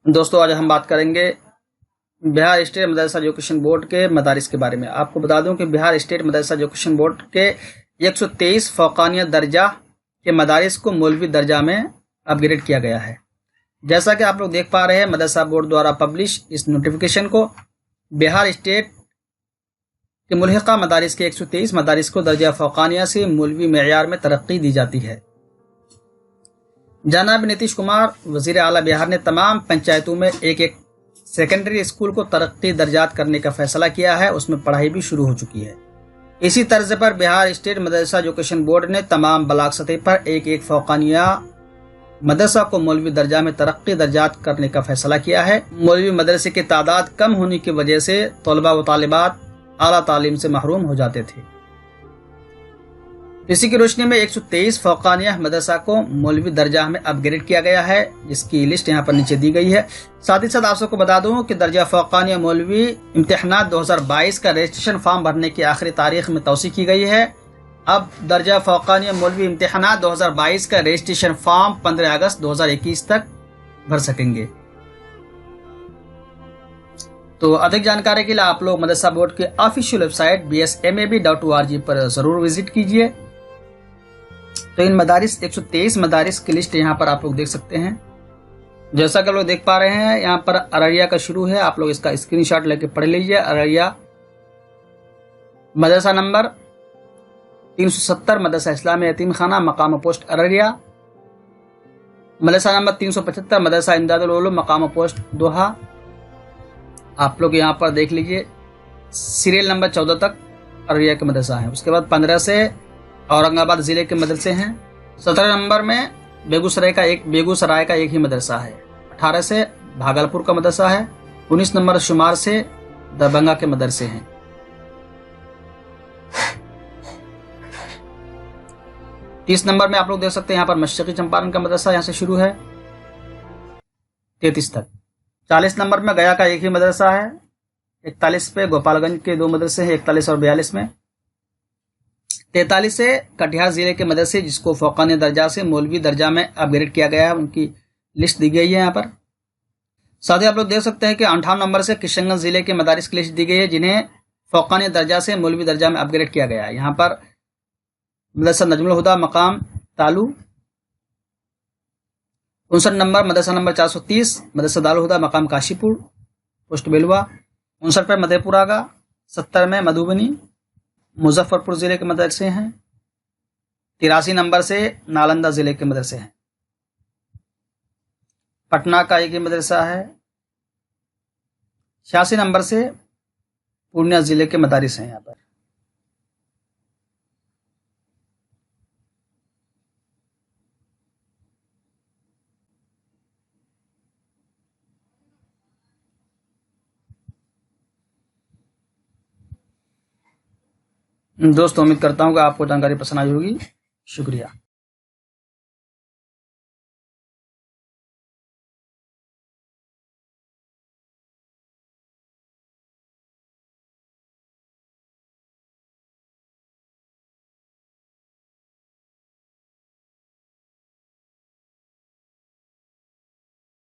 दोस्तों आज हम बात करेंगे बिहार स्टेट मदरसा एजुकेशन बोर्ड के मदारिस के बारे में। आपको बता दूं कि बिहार स्टेट मदरसा एजुकेशन बोर्ड के 123 फौकानिया दर्जा के मदारिस को मौलवी दर्जा में अपग्रेड किया गया है। जैसा कि आप लोग देख पा रहे हैं, मदरसा बोर्ड द्वारा पब्लिश इस नोटिफिकेशन को बिहार स्टेट के मुल्हिका मदारिस के 123 मदारिस को दर्जा फौकानिया से मौलवी मेयार में तरक्की दी जाती है। जनाब नीतीश कुमार वजीर आला बिहार ने तमाम पंचायतों में एक एक सेकेंडरी स्कूल को तरक्की दर्जात करने का फैसला किया है। उसमें पढ़ाई भी शुरू हो चुकी है। इसी तर्ज पर बिहार स्टेट मदरसा एजुकेशन बोर्ड ने तमाम ब्लॉक सतह पर एक एक फौकानिया मदरसा को मौलवी दर्जा में तरक्की दर्जात करने का फैसला किया है। मौलवी मदरसे की तादाद कम होने की वजह से तलबा व तालिबात आला तालीम से महरूम हो जाते थे। इसी की रोशनी में 123 फौकानिया मदरसा को मौलवी दर्जा में अपग्रेड किया गया है, जिसकी लिस्ट यहाँ पर नीचे दी गई है। साथ ही साथ आप सबको बता दूं कि दर्जा फौकानिया मौलवी इम्तिहानात 2022 का रजिस्ट्रेशन फॉर्म भरने की आखिरी तारीख में तौसी की गई है। अब दर्जा फौकानिया मौलवी इम्तिहानात 2022 का रजिस्ट्रेशन फॉर्म 15 अगस्त 2021 तक भर सकेंगे। तो अधिक जानकारी के लिए आप लोग मदरसा बोर्ड के ऑफिशियल वेबसाइट bsmab.org पर जरूर विजिट कीजिए। तो इन मदारिस 123 मदारिस की लिस्ट यहाँ पर आप लोग देख सकते हैं। जैसा कि लोग देख पा रहे हैं, यहाँ पर अररिया का शुरू है। आप लोग इसका स्क्रीनशॉट लेके पढ़ लीजिए। अररिया मदरसा नंबर 370 मदरसा इस्लामी यतीम खाना मकाम पोस्ट अररिया। मदरसा नंबर 375 मदरसा इमदादुल उलूम मकाम पोस्ट दोहा। आप लोग यहाँ पर देख लीजिए। सीरियल नंबर 14 तक अररिया के मदरसा है। उसके बाद 15 से औरंगाबाद जिले के मदरसे हैं। 17 नंबर में बेगूसराय का एक ही मदरसा है। 18 से भागलपुर का मदरसा है। 19 नंबर शुमार से दरभंगा के मदरसे हैं। तीस नंबर में आप लोग देख सकते हैं, यहाँ पर मशरकी चंपारण का मदरसा यहाँ से शुरू है 33 तक। 40 नंबर में गया का एक ही मदरसा है। 41 पे गोपालगंज के 2 मदरसे हैं, 41 और 42 में। 43 से कटिहार जिले के मदरसे जिसको फौकानी दर्जा से मौलवी दर्जा में अपग्रेड किया गया है, उनकी लिस्ट दी गई है यहाँ पर। साथ ही आप लोग देख सकते हैं कि 58 नंबर से किशनगंज जिले के मदारिस की लिस्ट दी गई है, जिन्हें फौकानी दर्जा से मौलवी दर्जा में अपग्रेड किया गया है। यहाँ पर मदरसा नजमुल हुदा मकाम तालू। 59 नंबर मदरसा नंबर 430 मदरसा दारुल हुदा मकाम काशीपुर पोस्ट बेलवा। 59 पर मधेपुरा का। 70 में मधुबनी मुजफ्फरपुर जिले के मदरसे हैं। 83 नंबर से नालंदा जिले के मदरसे हैं। पटना का एक ही मदरसा है। 86 नंबर से पूर्णिया जिले के मदारिस हैं यहाँ पर। दोस्तों उम्मीद करता हूँ कि आपको जानकारी पसंद आई होगी। शुक्रिया।